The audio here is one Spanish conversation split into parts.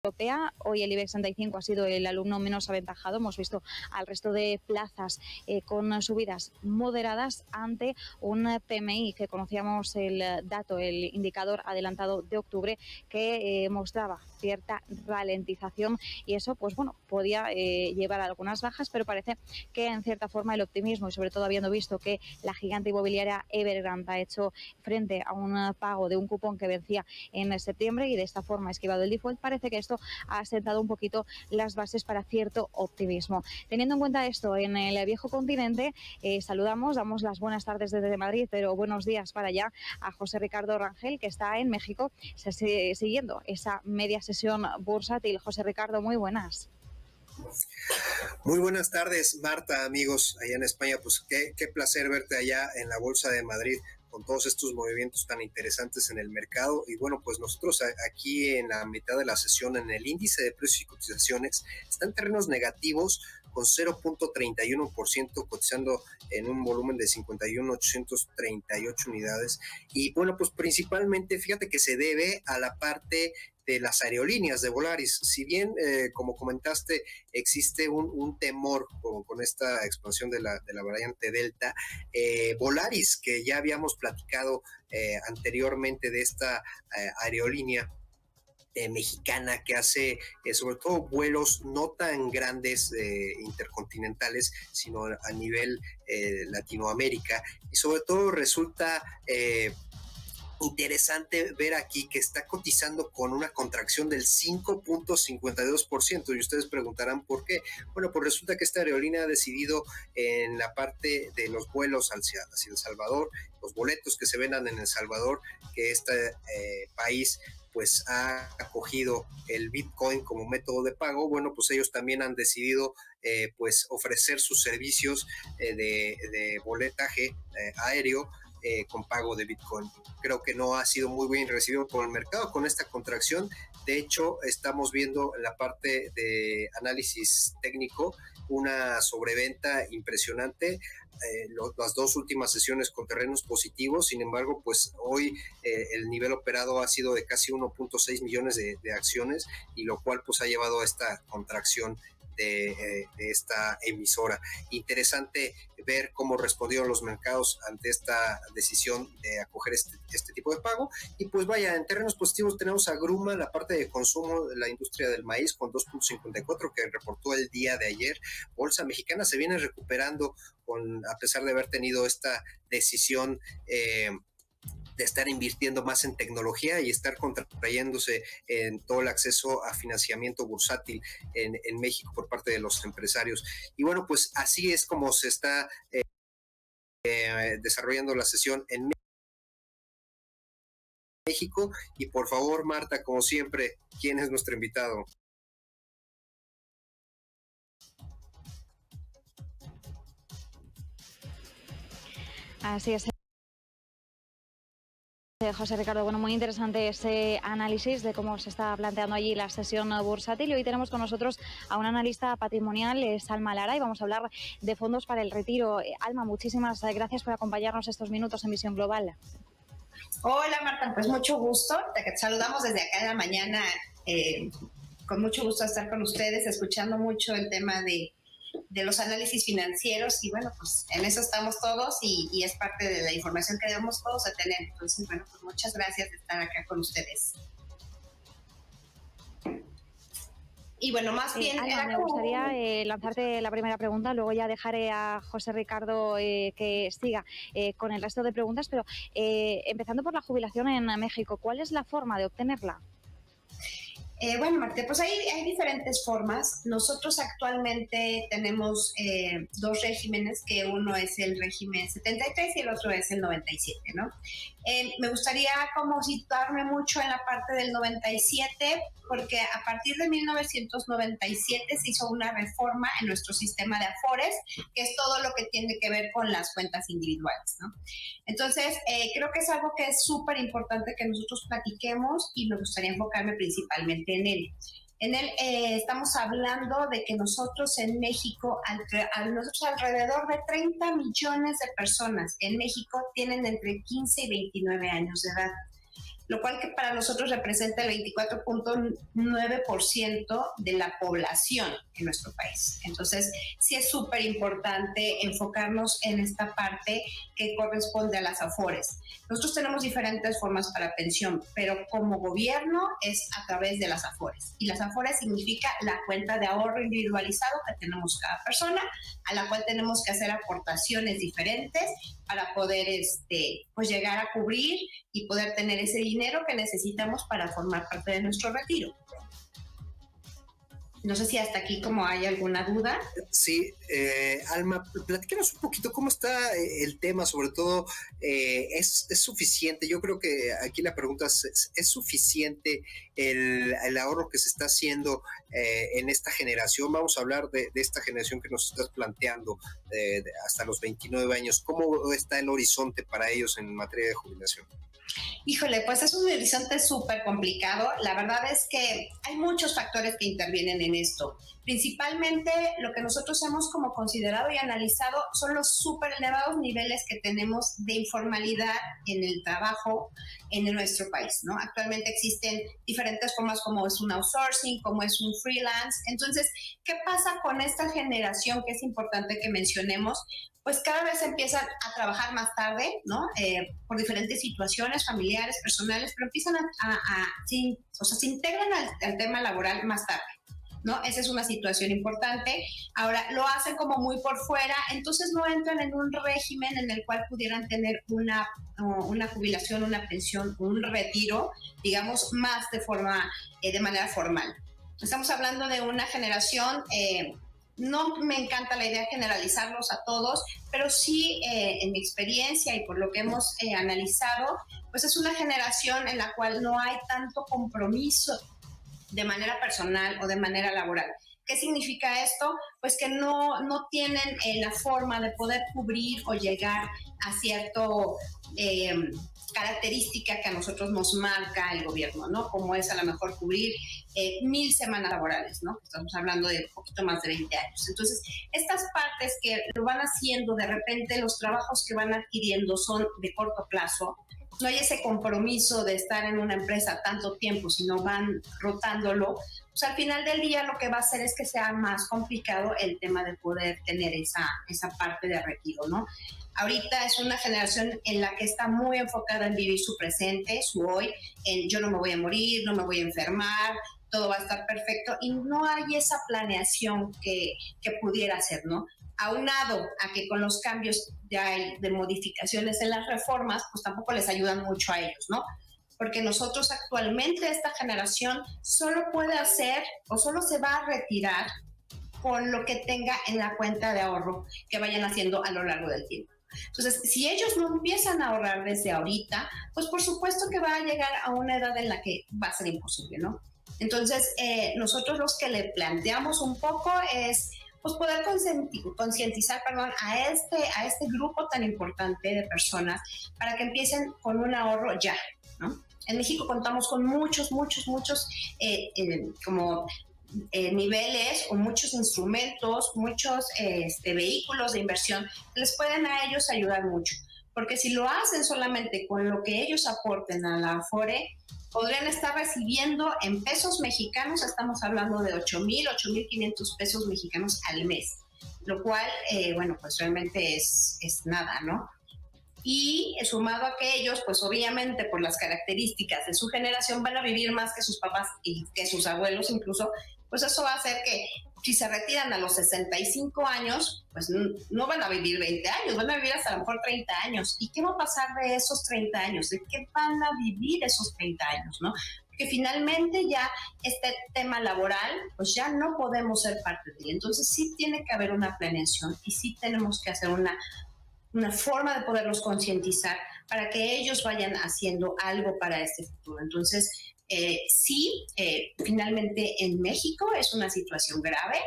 Europea. Hoy el IBEX 35 ha sido el alumno menos aventajado. Hemos visto al resto de plazas con subidas moderadas ante un PMI que conocíamos el dato, el indicador adelantado de octubre, que mostraba cierta ralentización y eso, pues bueno, podía llevar a algunas bajas, pero parece que en cierta forma el optimismo y sobre todo habiendo visto que la gigante inmobiliaria Evergrande ha hecho frente a un pago de un cupón que vencía en septiembre y de esta forma ha esquivado el default, parece que esto ha sentado un poquito las bases para cierto optimismo. Teniendo en cuenta esto, en el viejo continente damos las buenas tardes desde Madrid, pero buenos días para allá a José Ricardo Rangel, que está en México siguiendo esa media sesión bursátil. José Ricardo, muy buenas. Muy buenas tardes, Marta, amigos allá en España. Pues qué placer verte allá en la Bolsa de Madrid con todos estos movimientos tan interesantes en el mercado. Y bueno, pues nosotros aquí en la mitad de la sesión, en el índice de precios y cotizaciones, está en terrenos negativos con 0.31%, cotizando en un volumen de 51.838 unidades. Y bueno, pues principalmente, fíjate que se debe a la parte de las aerolíneas de Volaris. Si bien, como comentaste, existe un temor con esta expansión de la variante Delta, Volaris, que ya habíamos platicado anteriormente de esta aerolínea mexicana que hace sobre todo vuelos no tan grandes intercontinentales, sino a nivel Latinoamérica, y sobre todo resulta interesante ver aquí que está cotizando con una contracción del 5.52%, y ustedes preguntarán por qué. Bueno, pues resulta que esta aerolínea ha decidido en la parte de los vuelos hacia El Salvador, los boletos que se vendan en El Salvador, que este país pues ha acogido el Bitcoin como método de pago. Bueno, pues ellos también han decidido pues ofrecer sus servicios de boletaje aéreo con pago de Bitcoin. Creo que no ha sido muy bien recibido por el mercado con esta contracción. De hecho, estamos viendo en la parte de análisis técnico una sobreventa impresionante. Las dos últimas sesiones con terrenos positivos. Sin embargo, pues hoy el nivel operado ha sido de casi 1.6 millones de acciones, y lo cual pues ha llevado a esta contracción de esta emisora. Interesante ver cómo respondieron los mercados ante esta decisión de acoger este tipo de pago. Y pues vaya, en terrenos positivos tenemos a Gruma, la parte de consumo de la industria del maíz, con 2.54, que reportó el día de ayer. Bolsa Mexicana se viene recuperando a pesar de haber tenido esta decisión de estar invirtiendo más en tecnología y estar contrayéndose en todo el acceso a financiamiento bursátil en México por parte de los empresarios. Y bueno, pues así es como se está desarrollando la sesión en México. Y por favor, Marta, como siempre, ¿quién es nuestro invitado? Así es. José Ricardo, bueno, muy interesante ese análisis de cómo se está planteando allí la sesión bursátil. Y hoy tenemos con nosotros a un analista patrimonial, Alma Lara, y vamos a hablar de fondos para el retiro. Alma, muchísimas gracias por acompañarnos estos minutos en Visión Global. Hola Marta, pues mucho gusto. Te saludamos desde acá en la mañana. Con mucho gusto estar con ustedes, escuchando mucho el tema de los análisis financieros, y bueno, pues en eso estamos todos y es parte de la información que debemos todos de tener. Entonces, bueno, pues muchas gracias de estar acá con ustedes. Y bueno, más bien... Alma, me gustaría lanzarte la primera pregunta, luego ya dejaré a José Ricardo que siga con el resto de preguntas, pero empezando por la jubilación en México, ¿cuál es la forma de obtenerla? Bueno, Marte, pues hay diferentes formas. Nosotros actualmente tenemos dos regímenes, que uno es el régimen 73 y el otro es el 97, ¿no? Me gustaría como situarme mucho en la parte del 97, porque a partir de 1997 se hizo una reforma en nuestro sistema de Afores, que es todo lo que tiene que ver con las cuentas individuales, ¿no? Entonces, creo que es algo que es súper importante que nosotros platiquemos, y me gustaría enfocarme principalmente en él. Estamos hablando de que nosotros en México, nosotros alrededor de 30 millones de personas en México tienen entre 15 y 29 años de edad. lo cual que para nosotros representa el 24.9% de la población en nuestro país. Entonces, sí es súper importante enfocarnos en esta parte que corresponde a las AFORES. Nosotros tenemos diferentes formas para pensión, pero como gobierno es a través de las AFORES. Y las AFORES significa la cuenta de ahorro individualizado que tenemos cada persona, a la cual tenemos que hacer aportaciones diferentes para poder pues llegar a cubrir y poder tener ese dinero que necesitamos para formar parte de nuestro retiro. No sé si hasta aquí como hay alguna duda. Sí, Alma, platícanos un poquito cómo está el tema, sobre todo, ¿es suficiente? Yo creo que aquí la pregunta ¿es suficiente el ahorro que se está haciendo en esta generación? Vamos a hablar de esta generación que nos estás planteando hasta los 29 años. ¿Cómo está el horizonte para ellos en materia de jubilación? Híjole, pues es un horizonte súper complicado. La verdad es que hay muchos factores que intervienen en esto. Principalmente lo que nosotros hemos como considerado y analizado son los súper elevados niveles que tenemos de informalidad en el trabajo en nuestro país, ¿no? Actualmente existen diferentes formas como es un outsourcing, como es un freelance. Entonces, ¿qué pasa con esta generación que es importante que mencionemos? Pues cada vez empiezan a trabajar más tarde, ¿no? Por diferentes situaciones familiares, personales, pero empiezan se integran al tema laboral más tarde, ¿no? Esa es una situación importante. Ahora, lo hacen como muy por fuera, entonces no entran en un régimen en el cual pudieran tener una jubilación, una pensión, un retiro, digamos, más de manera formal. Estamos hablando de una generación... No me encanta la idea de generalizarlos a todos, pero sí en mi experiencia y por lo que hemos analizado, pues es una generación en la cual no hay tanto compromiso de manera personal o de manera laboral. ¿Qué significa esto? Pues que no tienen la forma de poder cubrir o llegar a cierto característica que a nosotros nos marca el gobierno, ¿no? Como es a lo mejor cubrir 1000 semanas laborales, ¿no? Estamos hablando de un poquito más de 20 años. Entonces, estas partes que lo van haciendo, de repente los trabajos que van adquiriendo son de corto plazo, no hay ese compromiso de estar en una empresa tanto tiempo, sino van rotándolo, pues al final del día lo que va a hacer es que sea más complicado el tema de poder tener esa parte de retiro, ¿no? Ahorita es una generación en la que está muy enfocada en vivir su presente, su hoy, en yo no me voy a morir, no me voy a enfermar, todo va a estar perfecto, y no hay esa planeación que pudiera ser, ¿no? Aunado a que con los cambios de modificaciones en las reformas, pues tampoco les ayudan mucho a ellos, ¿no? Porque nosotros actualmente, esta generación, solo puede hacer o solo se va a retirar con lo que tenga en la cuenta de ahorro que vayan haciendo a lo largo del tiempo. Entonces, si ellos no empiezan a ahorrar desde ahorita, pues por supuesto que va a llegar a una edad en la que va a ser imposible, ¿no? Entonces, nosotros los que le planteamos un poco es pues poder concientizar a este grupo tan importante de personas para que empiecen con un ahorro ya, ¿no? En México contamos con muchos niveles o muchos instrumentos, muchos vehículos de inversión que les pueden a ellos ayudar mucho. Porque si lo hacen solamente con lo que ellos aporten a la Afore, podrían estar recibiendo en pesos mexicanos, estamos hablando de 8,500 pesos mexicanos al mes, lo cual, pues realmente es nada, ¿no? Y sumado a que ellos, pues obviamente por las características de su generación van a vivir más que sus papás y que sus abuelos incluso, pues eso va a hacer que si se retiran a los 65 años, pues no van a vivir 20 años, van a vivir hasta a lo mejor 30 años. ¿Y qué va a pasar de esos 30 años? ¿De qué van a vivir esos 30 años, no? Porque finalmente ya este tema laboral, pues ya no podemos ser parte de él. Entonces sí tiene que haber una planeación y sí tenemos que hacer una forma de poderlos concientizar para que ellos vayan haciendo algo para este futuro. Entonces, finalmente en México es una situación grave,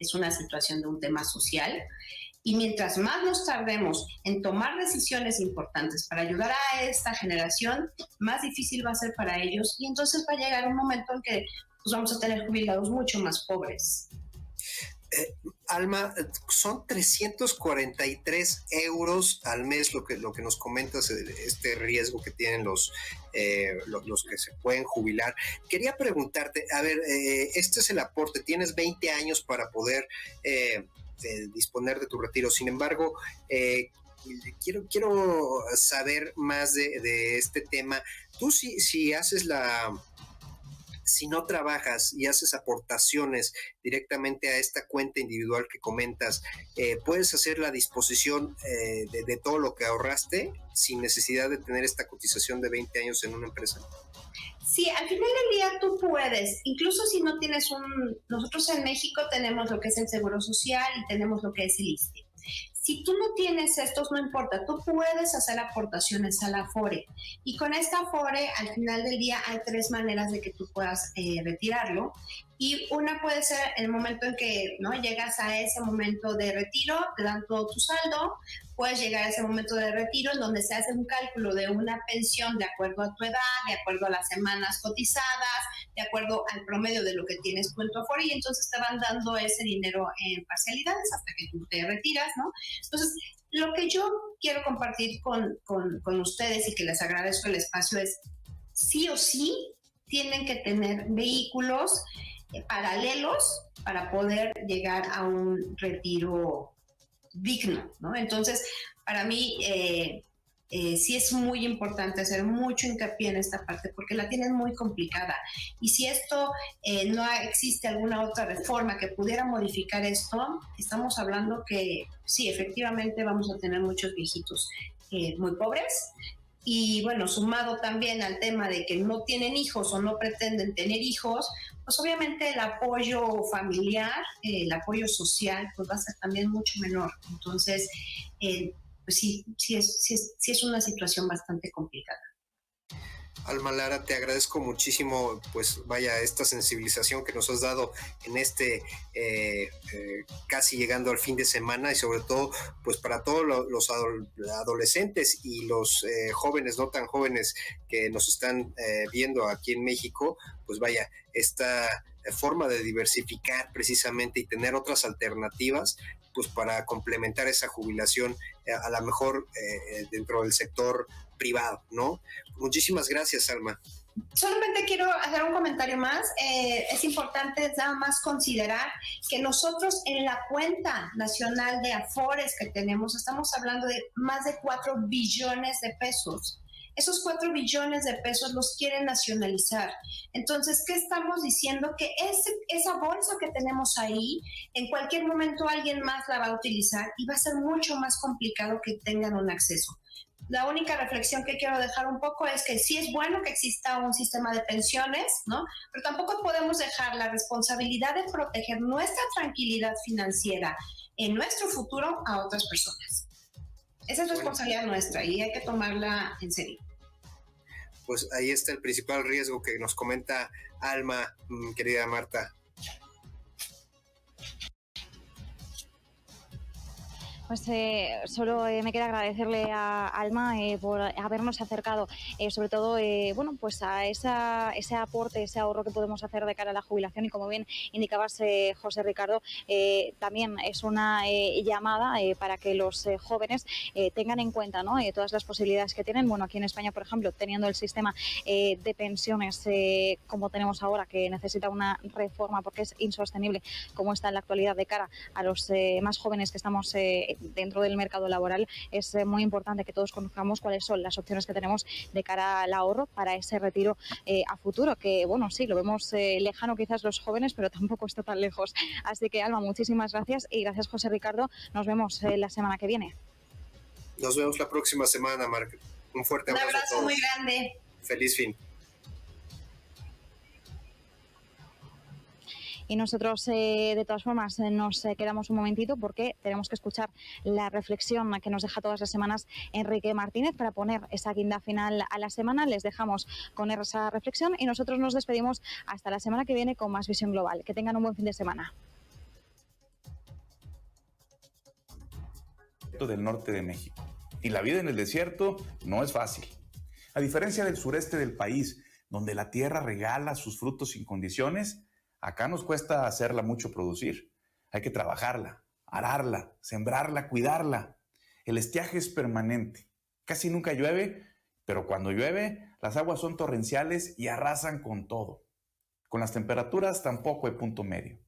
es una situación de un tema social, y mientras más nos tardemos en tomar decisiones importantes para ayudar a esta generación, más difícil va a ser para ellos, y entonces va a llegar un momento en que pues, vamos a tener jubilados mucho más pobres. Alma, son 343 euros al mes lo que nos comentas, este riesgo que tienen los que se pueden jubilar. Quería preguntarte, a ver, este es el aporte, tienes 20 años para poder disponer de tu retiro, sin embargo, quiero saber más de este tema. Tú si haces si no trabajas y haces aportaciones directamente a esta cuenta individual que comentas, puedes hacer la disposición de todo lo que ahorraste sin necesidad de tener esta cotización de 20 años en una empresa. Sí, al final del día tú puedes, incluso si no tienes nosotros en México tenemos lo que es el Seguro Social y tenemos lo que es el ISSSTE. Si tú no tienes estos, no importa, tú puedes hacer aportaciones a la Afore. Y con esta Afore, al final del día, hay 3 maneras de que tú puedas retirarlo. Y una puede ser el momento en que no llegas a ese momento de retiro, te dan todo tu saldo. Puedes llegar a ese momento de retiro en donde se hace un cálculo de una pensión de acuerdo a tu edad, de acuerdo a las semanas cotizadas, de acuerdo al promedio de lo que tienes tú en tu Afore, y entonces te van dando ese dinero en parcialidades hasta que tú te retiras, ¿no? Entonces, lo que yo quiero compartir con ustedes y que les agradezco el espacio es, sí o sí, tienen que tener vehículos paralelos para poder llegar a un retiro digno, ¿no? Entonces, para mí, sí es muy importante hacer mucho hincapié en esta parte porque la tienen muy complicada. Y si esto no existe alguna otra reforma que pudiera modificar esto, estamos hablando que sí, efectivamente vamos a tener muchos viejitos muy pobres. Y bueno, sumado también al tema de que no tienen hijos o no pretenden tener hijos, pues obviamente el apoyo familiar, el apoyo social, pues va a ser también mucho menor. Entonces, pues sí es una situación bastante complicada. Alma Lara, te agradezco muchísimo, pues vaya, esta sensibilización que nos has dado en este casi llegando al fin de semana, y sobre todo, pues para todos los adolescentes y los jóvenes, no tan jóvenes, que nos están viendo aquí en México, pues vaya, esta forma de diversificar precisamente y tener otras alternativas, pues para complementar esa jubilación, a lo mejor dentro del sector privado, ¿no? Muchísimas gracias, Alma. Solamente quiero hacer un comentario más. Es importante nada más considerar que nosotros en la cuenta nacional de Afores que tenemos, estamos hablando de más de 4 billones de pesos. Esos 4 billones de pesos los quieren nacionalizar. Entonces, ¿qué estamos diciendo? Que esa bolsa que tenemos ahí, en cualquier momento alguien más la va a utilizar y va a ser mucho más complicado que tengan un acceso. La única reflexión que quiero dejar un poco es que sí es bueno que exista un sistema de pensiones, ¿no? Pero tampoco podemos dejar la responsabilidad de proteger nuestra tranquilidad financiera en nuestro futuro a otras personas. Esa es responsabilidad nuestra y hay que tomarla en serio. Pues ahí está el principal riesgo que nos comenta Alma, querida Marta. Pues solo me queda agradecerle a Alma por habernos acercado, sobre todo, bueno, pues a ese aporte, ese ahorro que podemos hacer de cara a la jubilación. Y como bien indicabas, José Ricardo, también es una llamada para que los jóvenes tengan en cuenta, ¿no?, todas las posibilidades que tienen. Bueno, aquí en España, por ejemplo, teniendo el sistema de pensiones como tenemos ahora, que necesita una reforma porque es insostenible como está en la actualidad de cara a los más jóvenes que estamos dentro del mercado laboral, es muy importante que todos conozcamos cuáles son las opciones que tenemos de cara al ahorro para ese retiro a futuro, que bueno, sí, lo vemos lejano quizás los jóvenes, pero tampoco está tan lejos. Así que, Alma, muchísimas gracias, y gracias, José Ricardo. Nos vemos la semana que viene. Nos vemos la próxima semana, Marc. Un fuerte abrazo. Un abrazo muy grande. Feliz fin. Y nosotros, de todas formas, nos quedamos un momentito porque tenemos que escuchar la reflexión que nos deja todas las semanas Enrique Martínez para poner esa guinda final a la semana. Les dejamos con esa reflexión y nosotros nos despedimos hasta la semana que viene con más Visión Global. Que tengan un buen fin de semana. Del norte de México. Y la vida en el desierto no es fácil. A diferencia del sureste del país, donde la tierra regala sus frutos sin condiciones, acá nos cuesta hacerla mucho producir. Hay que trabajarla, ararla, sembrarla, cuidarla. El estiaje es permanente. Casi nunca llueve, pero cuando llueve, las aguas son torrenciales y arrasan con todo. Con las temperaturas tampoco hay punto medio.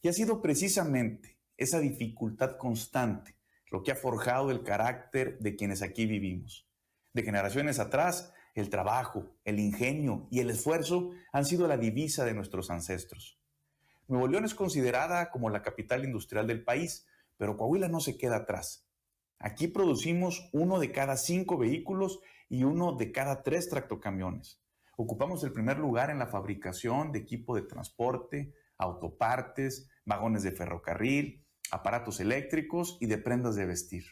Y ha sido precisamente esa dificultad constante lo que ha forjado el carácter de quienes aquí vivimos. De generaciones atrás, el trabajo, el ingenio y el esfuerzo han sido la divisa de nuestros ancestros. Nuevo León es considerada como la capital industrial del país, pero Coahuila no se queda atrás. Aquí producimos 1 de cada 5 vehículos y 1 de cada 3 tractocamiones. Ocupamos el primer lugar en la fabricación de equipo de transporte, autopartes, vagones de ferrocarril, aparatos eléctricos y de prendas de vestir.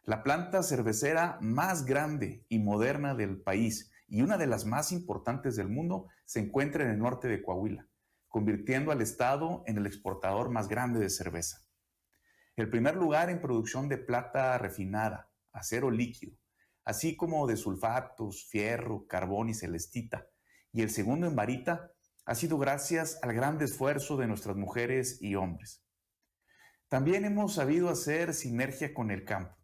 La planta cervecera más grande y moderna del país y una de las más importantes del mundo se encuentra en el norte de Coahuila, convirtiendo al estado en el exportador más grande de cerveza. El primer lugar en producción de plata refinada, acero líquido, así como de sulfatos, fierro, carbón y celestita, y el segundo en varita, ha sido gracias al gran esfuerzo de nuestras mujeres y hombres. También hemos sabido hacer sinergia con el campo,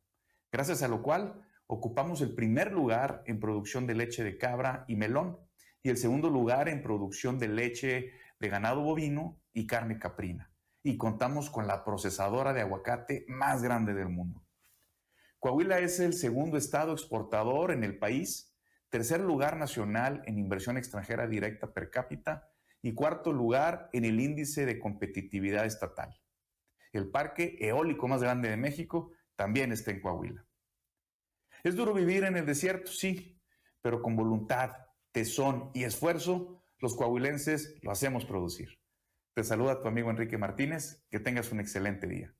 gracias a lo cual ocupamos el primer lugar en producción de leche de cabra y melón y el segundo lugar en producción de leche de ganado bovino y carne caprina. Y contamos con la procesadora de aguacate más grande del mundo. Coahuila es el segundo estado exportador en el país, tercer lugar nacional en inversión extranjera directa per cápita y cuarto lugar en el índice de competitividad estatal. El parque eólico más grande de México también está en Coahuila. Es duro vivir en el desierto, sí, pero con voluntad, tesón y esfuerzo, los coahuilenses lo hacemos producir. Te saluda tu amigo Enrique Martínez, que tengas un excelente día.